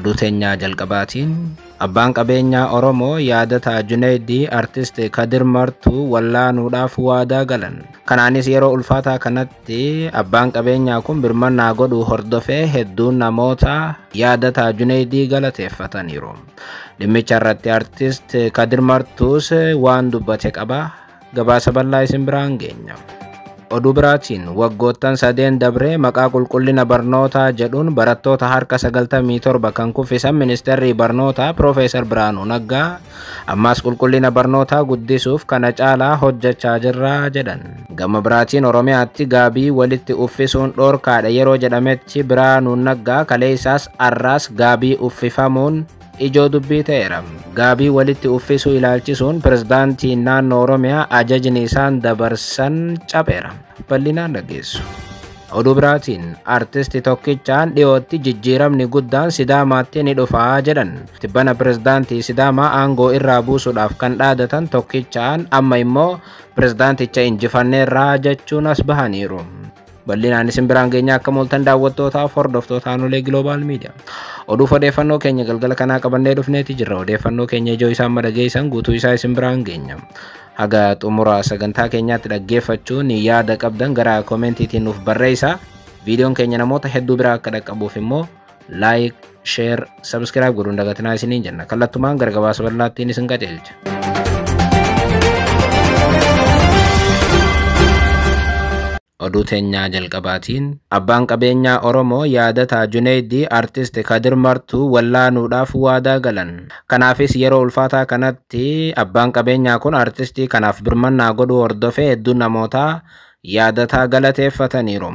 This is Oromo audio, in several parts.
oduu teenyaa jalqabaatiin abbaan qabeenyaa Oromoo yaadataa Junaydii artist Kadir Martuu wallaanuudhaaf waadaa galan. Kanaanis yeroo ulfaataa kanatti abbaan qabeenyaa kun birmannaa godhuu hordofee hedduun namoota yaadataa Junaydii galateeffataniiru. Dhimmicha irratti artist Kadir Martuus waan dubbate qaba. Gabaasa bal'aa isin biraan geenya. Oduu biraatiin waggoottan sadeen dabree maqaa qulqullina barnootaa jedhuun barattoota harka 97 kan kuffisan ministeerri barnootaa Profeesar Biraanuu Naggaa ammas qulqullina barnootaa guddisuuf kana caalaa hojjechaa jirra jedhan. Gama biraatiin Oromiyaatti gaabii walitti uffisuun dhoorkaadha yeroo jedhametti Biraanuu Naggaa kaleessaas arraas gaabii uffifamuun ijoo dubbii ta'eera. Gaabii walitti uffisuu ilaalchisuun pirezidaantiin naannoo Oromiyaa ajajni isaan dabarsan cabeera. Bal'inaan dhageessu. Oduu biraatiin artisti tokkichaan dhiyootti jijjiiramni guddaan Sidaamaatti ni dhufaa jedhan. Tibbana pirezidaantii Sidaamaa aangoo irraa buusuudhaaf kan dhaadatan tokkichaan amma immoo pirezidaanticha injifanneerraa jechuun as bahaniiru. Bal'inaan isin biraan geenya akka mul'atan daawwattootaaf hordoftoota Anolee Global Media. Oduuf odeeffannoo keenya galgala kanaa qabannee dhufneeti jirra. Odeeffannoo keenya ijoo isaan madhageessan guutuu isaa isin biraan geenya. Haga xumura sagantaa keenyaatti dhaggeeffachuun yaada qabdan gara koomentiitiin nuuf barreessaa. Viidiyoon keenya namoota hedduu biraa akka dhaqqabuuf immoo like, share, subscribe godhuun dagatinaa isiniin jenna. Kallattumaan gara gabaasa bal'aattiin isin qajeelcha. Oduu teenyaa jalqabaatiin abbaan qabeenyaa Oromoo yaadataa Junaydii artist Kadir Martuu wallaanuudhaaf waadaa galan. Kanaafis yeroo ulfaataa kanatti abbaan qabeenyaa kun artistii kanaaf birmannaa godhuu hordofee hedduun namootaa yaadataa galateeffataniiru.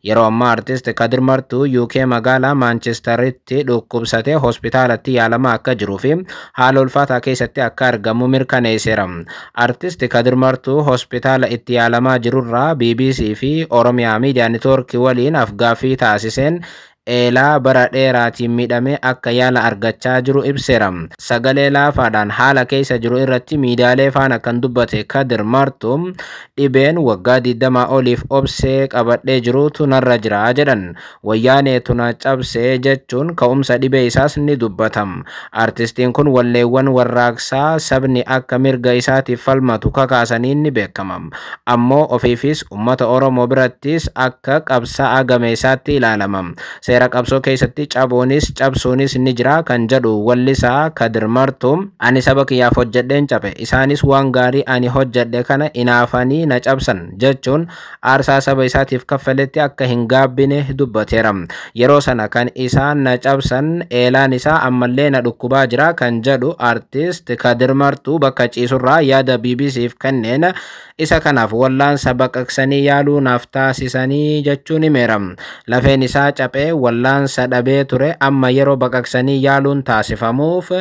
Yeroo ammaa artist Kadir Martuu UK magaalaa Maanchesteritti dhukkubsatee hospitaalatti yaalamaa akka jiruu fi haala ulfaataa keessatti akka argamu mirkaneesseera. Artist Kadir Martuu hospitaala itti yaalamaa jirurraa BBC fi Oromiyaa Miidiyaa Neetwoorkii waliin afgaaffii taasiseen eelaa bara dheeraatiin miidhamee akka yaala argachaa jiru ibseera. Sagalee laafaadhaan haala keessa jiru irratti miidiyaalee faana kan dubbate Kadir Martuu dhibeen waggaa 20 oliif obsee qabadhee jirutu narra jira jedhan. Wayyaaneetu na cabsee jechuun ka'umsa dhibee isaas ni dubbatam. Artistiin kun walleewwan warraaqsaa sabni akka mirga isaatiif falmatu kakaasaniin ni beekamam. Ammoo ofiifis uummata Oromoo birattis akka qabsaa'aa gameessaatti ilaalamam. Seera qabsoo keessatti caboonis cabsuunis ni jira kan jedhu wallisaa Kadir Martuu ani saba kiyyaaf hojjedheen cabe isaanis waan gaarii ani hojjedhe kana inaafanii na cabsan jechuun aarsaa saba isaatiif kaffaletti akka hin gaabbine dubbateera. Yeroo sana kan isaan na cabsan eelaan isaa ammallee na dhukkubaa jira kan jedhu artist Kadir Martuu bakka ciisurraa yaada BBCf kanneen isa kanaaf wallaansa baqaqsanii yaaluu naaf taasisanii jechuun himeera. Lafeen isaa caphee wallaansa dhabee ture amma yeroo baqaqsanii yaaluun taasifamuuf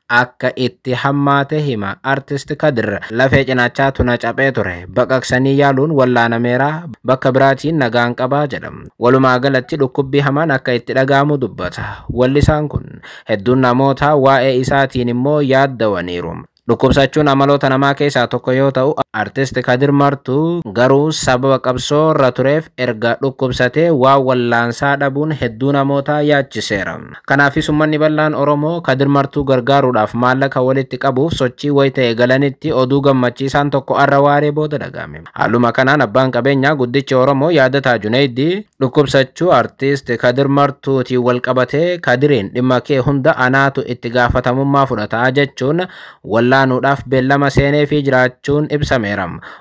akka itti hammaate hima. Artist Kadir lafee cinaachaatu na caphee ture baqaqsanii yaaluun wallaanameera bakka biraatiin nagaan qabaa jedhama. Walumaa galatti dhukkubbii hamaan akka itti dhagaamu dubbata. Wallisaan kun hedduun namoota waa'ee isaatiin immoo yaaddawaniiru. Dhukkubsachuun amaloota namaa keessaa tokko yoo ta'u artist Kadir Martuu garuu sababa qabsoo irra tureef erga dhukkubsatee waa wallaansaa dhabuun hedduu namoota yaachiseera. Kanaafis uummanni bal'aan Oromoo Kadir Martuu gargaaruudhaaf maallaqa walitti qabuuf sochii wayita eegalanitti oduu gammachiisaan tokko arra waaree booda dhagahame. Haaluma kanaan abbaan qabeenyaa guddichi Oromoo yaadataa Junaydii dhukkubsachuu artist Kadir Martuutiin wal qabatee Kadiriin dhimma kee hunda anaatu itti gaafatamummaa fudhata jechuun wallaanuudhaaf beellama seenee fi jiraachuun ibsameera.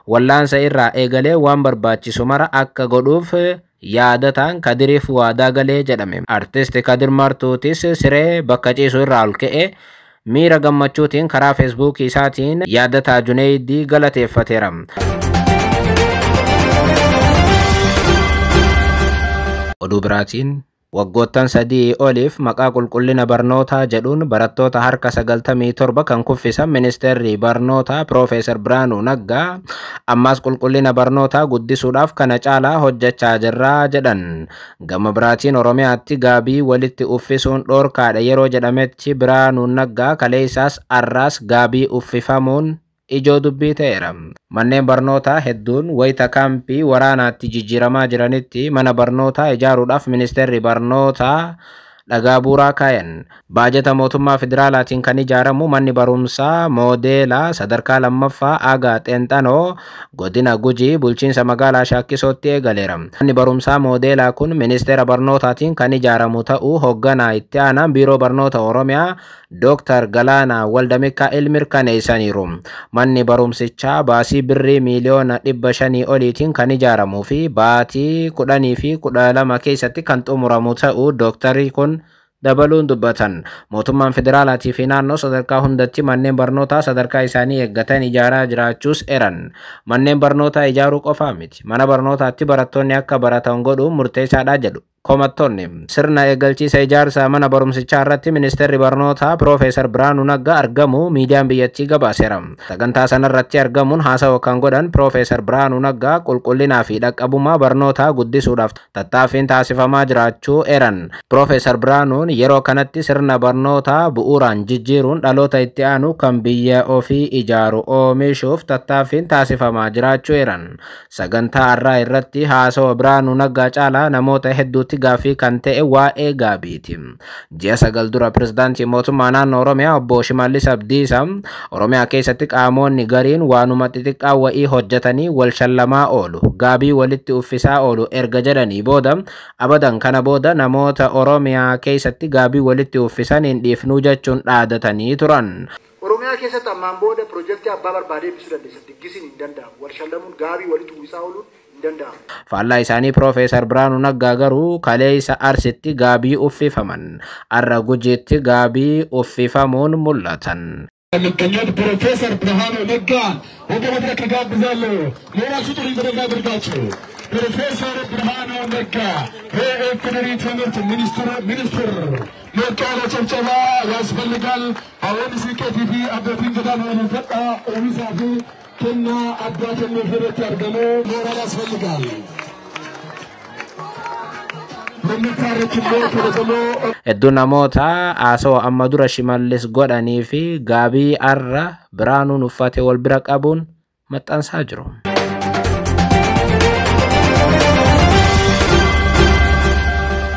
Wallaansa irraa eegalee waan barbaachisu mara akka godhuuf yaadataan Kadiriif waadaa galee jedhame. Artist Kadir Martuutis siree bakka ciisu irraa ol ka'ee miira gammachuutiin karaa feesbuukii isaatiin yaadataa Junaydii galateeffateera. Oduu biraatiin waggoottan sadii oliif maqaa qulqullina barnootaa jedhuun barattoota harka 97 kan kuffisan ministeerri barnootaa Profeesar Biraanuu Naggaa ammas qulqullina barnootaa guddisuudhaaf kana caalaa hojjechaa jirra jedhan. Gama biraatiin Oromiyaatti gaabii walitti uffisuun dhoorkaadha yeroo jedhametti Biraanuu Naggaa kaleessaas arraas gaabii uffifamuun ijoo dubbii ta'eera. Manneen barnootaa hedduun wayita kaampii waraanaatti jijjiiramaa jiranitti mana barnootaa ijaaruudhaaf ministeerri barnootaa dhagaa buuraa kaayan. Baajata mootummaa federaalaatiin kan ijaaramu manni barumsaa moodeela sadarkaa lammaffaa Aagaa Xeenxanoo godina Gujii bulchiinsa magaalaa Shaakkisootti eegaleera. Manni barumsaa moodeelaa kun ministeera barnootaatiin kan ijaaramu ta'uu hoogganaa itti aanaan biiroo barnoota Oromiyaa Dr. Galaanaa Waldamikaa'el mirkaneessaniiru. Manni barumsichaa baasii birrii miliyoona 500 oliitiin kan ijaaramuu fi baatii 10 fi 12 keessatti kan xumuramu ta'uu Dr. kun dabaluun dubbatan. Mootummaan federaalaatii fi naannoo sadarkaa hundatti manneen barnootaa sadarkaa isaanii eeggatan ijaaraa jiraachuus eran. Manneen barnootaa ijaaruu qofaa miti. Mana barnootaatti barattoonni akka baratan godhuun murteessaadha jedhu komattoonni. Sirna eegalchiisa ijaarsa mana barumsichaa irratti ministeerri barnootaa Profeesar Biraanuu Naggaa argamu miidiyaan biyyattii gabaaseera. Sagantaa sanarratti argamuun haasawa kan godhan Profeesar Biraanuu Naggaa qulqullinaa fi dhaqqabummaa barnootaa guddisuudhaaf tattaaffiin taasifamaa jiraachuu eran. Profeesar Biraanuun yeroo kanatti sirna barnootaa bu'uuraan jijjiiruun dhaloota itti aanu kan biyya ofii ijaaru oomishuuf tattaaffiin taasifamaa jiraachuu eran. Sagantaa har'aa irratti haasawa Biraanuu Naggaa caalaa namoota hedduutti gaafii kan ta'e waa'ee gaabiiti. Ji'a 9 dura pirezidaantii mootummaa naannoo Oromiyaa obbo Shimallis Abdiisaa Oromiyaa keessatti qaamonni gariin waanuma xixiqqaa wa'ii hojjetanii wal shallamaa oolu, gaabii walitti uffisaa oolu erga jedhanii booda abadan kana booda namoota Oromiyaa keessatti gaabii walitti uffisan hin dhiifnuu jechuun dhaadatanii turan. Oromiyaa keessatti ammaan booda piroojeektii abbaa barbaadee ibsuu dandeessa. Diggisiin hin danda'amu. Wal shallamuun gaabii walitti uffisaa ooluun faallaa isaanii Profeesar Biraanuu Naggaa garuu kaleessa Arsitti gaabii uffifaman, har'a Gujiitti gaabii uffifamuun mul'atan. Profeesar Biraanuu Naggaa ወደ መድረክ ጋብዛለሁ። የራሱ ጥሪ ተደርጋችሁ Profeesar Biraanuu Naggaa የኢፌዴሪ ትምህርት ሚኒስትር ሞቃለ ጨብጨባ ያስፈልጋል። አሁን ሲኬቲቪ አበቲን ገዳም ወንፈጣ ኦሚሳፊ كنا أبوات المفروض ترجموا مورا لاسفلقال Hedduun namoota haasoo amma dura Shimallis godhanii fi gaabii har'a Biraanuun uffate wal bira qabuun maxxansaa jiru.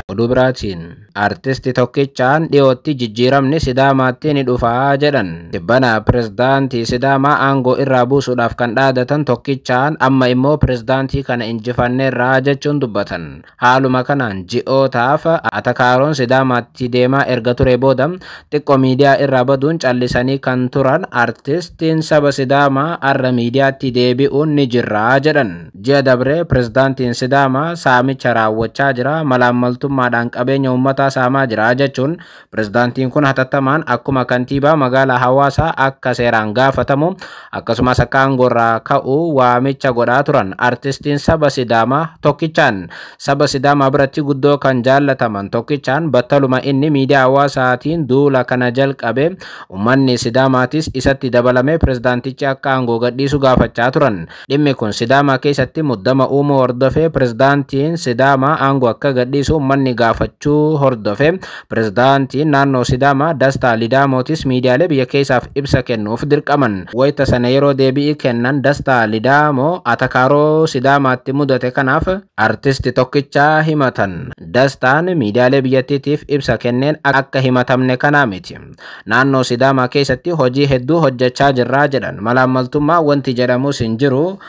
Oduu biraatiin artisti tokkichaan dhiyootti jijjiiramni Sidaamaatti ni dhufaa jedhan. Tibbana pirezidaantii Sidaamaa aangoo irraa buusuudhaaf kan dhaadatan tokkichaan amma immoo pirezidaantii kana injifanneerraa jechuun dubbatan. Haaluma kanaan ji'ootaaf atakaaroon Sidaamaatti deemaa erga ture booda xiqqoo miidiyaa irraa baduun callisanii kan turan artistiin saba Sidaamaa har'a miidiyaatti deebi'uun ni jirraa jedhan. Ji'a dabree pirezidaantiin Sidaamaa saamicha raawwachaa jira, malaammaltummaadhaan qabeenya uummataa saamaa jira jechuun pirezidaantiin kun hatattamaan akkuma kantiibaa magaalaa Hawaasaa akka seeraan gaafatamu akkasumas akka aangoorraa ka'uu waamicha godhaa turan. Artistiin saba Sidaamaa tokkichaan saba Sidaamaa biratti guddoo kan jaallataman tokkichaan battaluma inni miidiyaa hawaasaatiin duula kana jalqabe uummanni Sidaamaatis isatti dabalame pirezidaantichi akka aangoo gadhiisu gaafachaa turan. Dhimmi kun Sidaamaa keessatti muddama uumuu hordofee pirezidaantiin Sidaamaa aangoo akka gadhiisu uummanni gaafachuu hordofe pirezidaantiin naannoo Sidaamaa Dastaa Lidaamotis miidiyaalee biyya keessaaf ibsa kennuuf dirqaman. Wayita sana yeroo deebii kennan Dastaa Lidaamoo atakaaroo Sidaamaatti mudate kanaaf artisti tokkichaa himatan. Dastaan miidiyaalee biyyattiitiif ibsa kenneen akka himatamne kanaa miti. Naannoo Sidaamaa keessatti hojii hedduu hojjechaa jirraa jedhan. Malaammaltummaa wanti jedhamus hin jiru.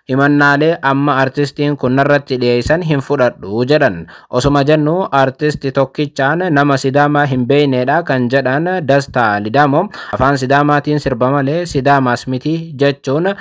Himannaalee amma artistiin kun irratti dhiyeessan hin fudhadhu jedhan. Osuma jennu artisti tokkichaan nama Sidaamaa hin beeknedha kan jedhan Dastaa Lidaamoo afaan Sidaamaatiin sirba malee Sidaamaas miti jechuun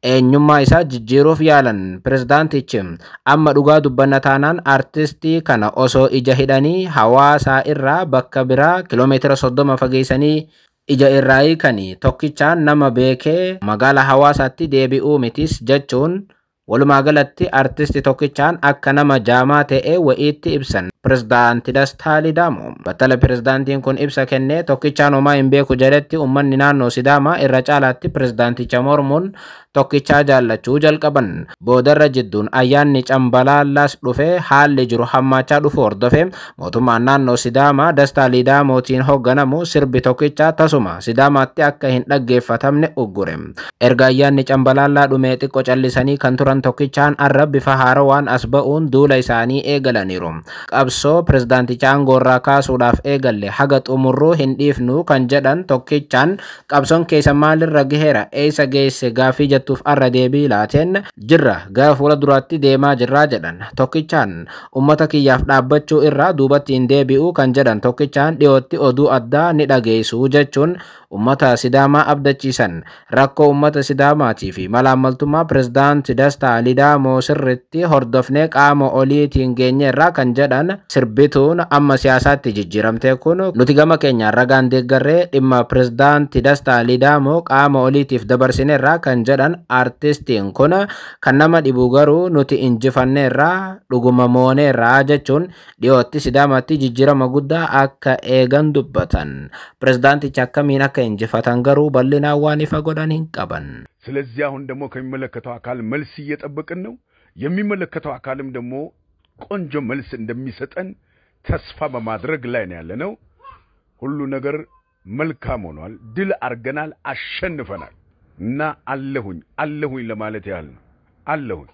eenyummaa isaa jijjiiruuf yaalan. Pirezidaantichi amma dhugaa dubbanna taanaan artistii kana osoo ija hidhanii Hawaasaa irraa bakka biraa kiiloomeetira 30 fageessanii ija irraa hiikanii tokkichaan nama beekee magaalaa Hawaasaatti deebi'uu mitis jechuun walumaa galatti artisti tokkichaan akka nama jaamaa ta'e wa'iitti ibsan. Pirezidaanti Dastaa Lidaamoo battala pirezidaantiin kun ibsa kennee tokkichaan homaa hin beeku jedhetti uummanni naannoo Sidaamaa irra caalaatti pirezidaanticha mormuun tokkichaa jaallachuu jalqaban. Boodarra jidduun ayyaanni Cambalaalaas dhufee haalli jiru hammaachaa dhufu hordofee mootummaan naannoo Sidaamaa Dastaa Lidaamootiin hoogganamu sirbi tokkichaa tasuma Sidaamaatti akka hin dhaggeeffatamne uggure. Erga ayyaanni Cambalaalaa dhumee xiqqoo callisanii kan turan dubbatan tokkichaan arrabbi faharawaan asba'uun duula isaanii eegalaniiru. Qabsoo pirezidaantichaan gorraa kaasuudhaaf eegalle haga xumurruu hin dhiifnu kan jedhan tokkichaan qabsoon keessa maalirra gaheera eessa geesse gaafii jettuuf arra deebii laateen jirra gara fuula duraatti deemaa jirraa jedhan. Tokkichaan ummata kiyyaaf dhaabbachuu irraa duubatti hin deebi'u kan jedhan tokkichaan dhiyootti oduu addaa ni dhageessu jechuun ummata Sidaamaa abdachiisan. Rakkoo ummata Sidaamaatii fi malaammaltummaa pirezidaanti Dastaa Lidaamoo sirriitti hordofnee qaama oliitiin geenyeerraa kan jedhan sirbituun amma siyaasaatti jijjiiramte kun nuti gama keenyaan ragaan deeggarree dhimma pirezidaanti Dastaa Lidaamoo qaama oliitiif dabarsineerraa kan jedhan artistiin kun kan nama dhibu garuu nuti injifanneerraa dhuguma mooneerraa jechuun dhiyootti Sidaamaatti jijjiirama guddaa akka eegan dubbatan. Pirezidaantichi akkamiin akka injifatan garuu bal'inaan waan ifa godhan hin qaban. ስለዚህ አሁን ደግሞ ከሚመለከተው አካል መልስ እየጠበቅን ነው። የሚመለከተው አካልም ደግሞ ቆንጆ መልስ እንደሚሰጠን ተስፋ በማድረግ ላይ ነው ያለነው። ሁሉ ነገር መልካም ሆኗል። ድል አርገናል፣ አሸንፈናል እና አለሁኝ ለማለት ያህል ነው። አለሁኝ